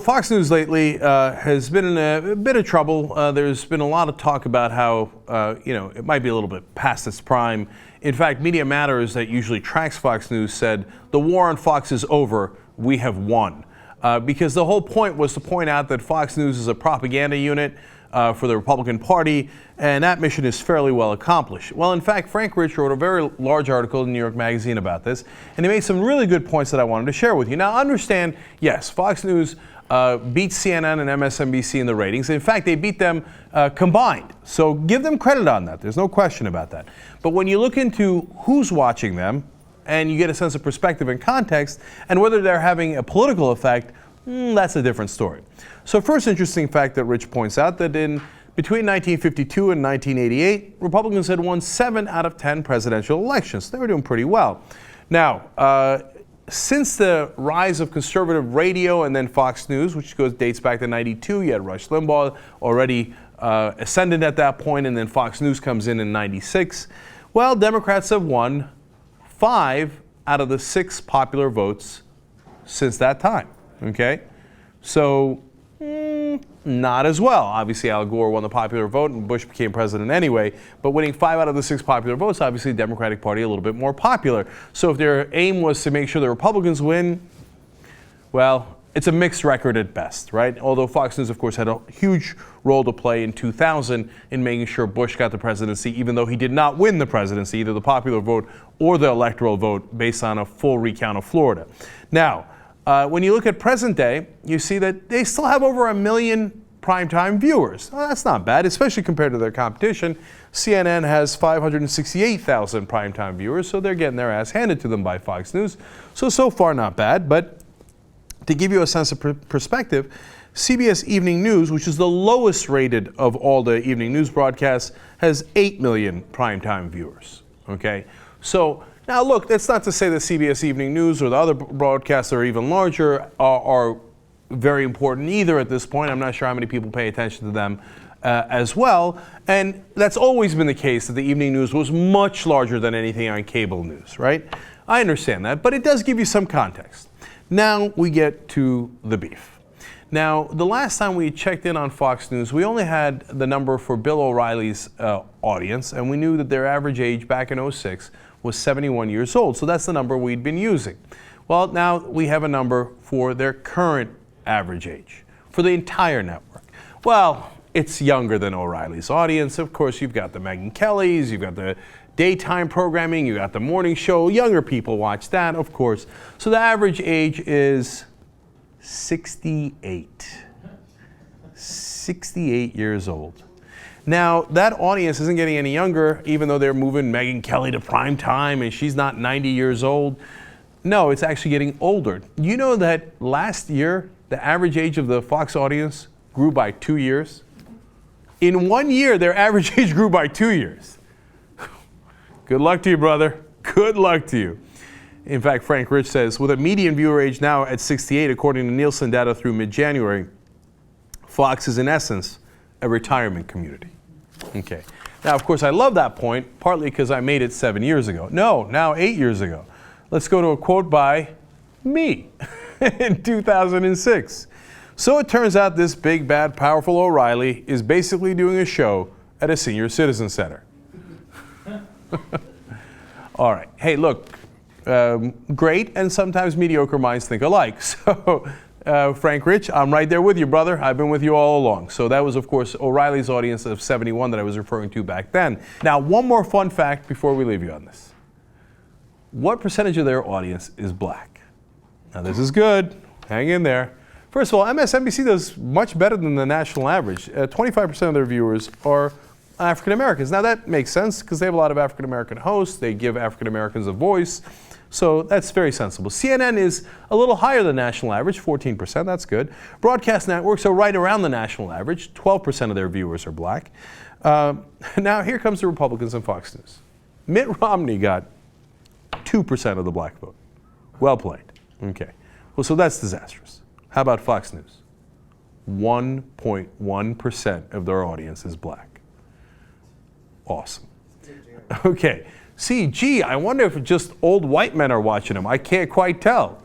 Fox News lately has been in a bit of trouble. There's been a lot of talk about how, it might be a little bit past its prime. In fact, Media Matters, that usually tracks Fox News, said the war on Fox is over. We have won. Because the whole point was to point out that Fox News is a propaganda unit for the Republican Party, and that mission is fairly well accomplished. Well, in fact, Frank Rich wrote a very large article in New York Magazine about this, and he made some really good points that I wanted to share with you. Now, understand, yes, Fox News beats CNN and MSNBC in the ratings. In fact, they beat them combined. So give them credit on that. There's no question about that. But when you look into who's watching them, and you get a sense of perspective and context, and whether they're having a political effect, that's a different story. So first interesting fact that Rich points out, that between 1952 and 1988, Republicans had won 7 out of 10 presidential elections. They were doing pretty well. Now, since the rise of conservative radio and then Fox News, which dates back to '92, you had Rush Limbaugh already ascendant at that point, and then Fox News comes in '96. Well, Democrats have won 5 out of the 6 popular votes since that time. Okay, so not as well. Obviously, Al Gore won the popular vote and Bush became president anyway, but winning 5 out of the 6 popular votes, obviously the Democratic Party a little bit more popular. So if their aim was to make sure the Republicans win, well, it's a mixed record at best, right? Although Fox News, of course, had a huge role to play in 2000 in making sure Bush got the presidency, even though he did not win the presidency, either the popular vote or the electoral vote, based on a full recount of Florida. Now, when you look at present day, you see that they still have over 1 million primetime viewers. Well, that's not bad, especially compared to their competition. CNN has 568,000 primetime viewers, so they're getting their ass handed to them by Fox News. So far not bad, but to give you a sense of perspective, CBS Evening News, which is the lowest rated of all the evening news broadcasts, has 8 million primetime viewers. Okay, so now look, that's not to say that CBS Evening News or the other broadcasts that are even larger are very important either at this point. I'm not sure how many people pay attention to them as well. And that's always been the case, that the evening news was much larger than anything on cable news, right? I understand that, but it does give you some context. Now we get to the beef. Now, the last time we checked in on Fox News, we only had the number for Bill O'Reilly's audience, and we knew that their average age back in '06 was 71 years old. So that's the number we'd been using. Well, now we have a number for their current average age for the entire network. Well, it's younger than O'Reilly's audience. Of course, you've got the Megyn Kellys, you've got the daytime programming, you got the morning show. Younger people watch that, of course. So the average age is 68. 68 years old. Now, that audience isn't getting any younger, even though they're moving Megyn Kelly to prime time and she's not 90 years old. No, it's actually getting older. You know that last year, the average age of the Fox audience grew by 2 years? In 1 year, their average age grew by 2 years. Good luck to you, brother. Good luck to you. In fact, Frank Rich says, with a median viewer age now at 68, according to Nielsen data through mid-January, Fox is in essence a retirement community. Okay. Now, of course, I love that point, partly because I made it 7 years ago. No, now 8 years ago. Let's go to a quote by me in 2006. So it turns out this big, bad, powerful O'Reilly is basically doing a show at a senior citizen center. All right. Hey, look, great and sometimes mediocre minds think alike. So, Frank Rich, I'm right there with you, brother. I've been with you all along. So that was, of course, O'Reilly's audience of 71 that I was referring to back then. Now, one more fun fact before we leave you on this. What percentage of their audience is black? Now, this is good. Hang in there. First of all, MSNBC does much better than the national average. 25% of their viewers are African Americans. Now, that makes sense because they have a lot of African American hosts. They give African Americans a voice. So that's very sensible. CNN is a little higher than national average, 14%. That's good. Broadcast networks are right around the national average. 12% of their viewers are black. Now, here comes the Republicans and Fox News. Mitt Romney got 2% of the black vote. Well played. Okay. Well, so that's disastrous. How about Fox News? 1.1% of their audience is black. Awesome. Okay. See, gee, I wonder if just old white men are watching them. I can't quite tell.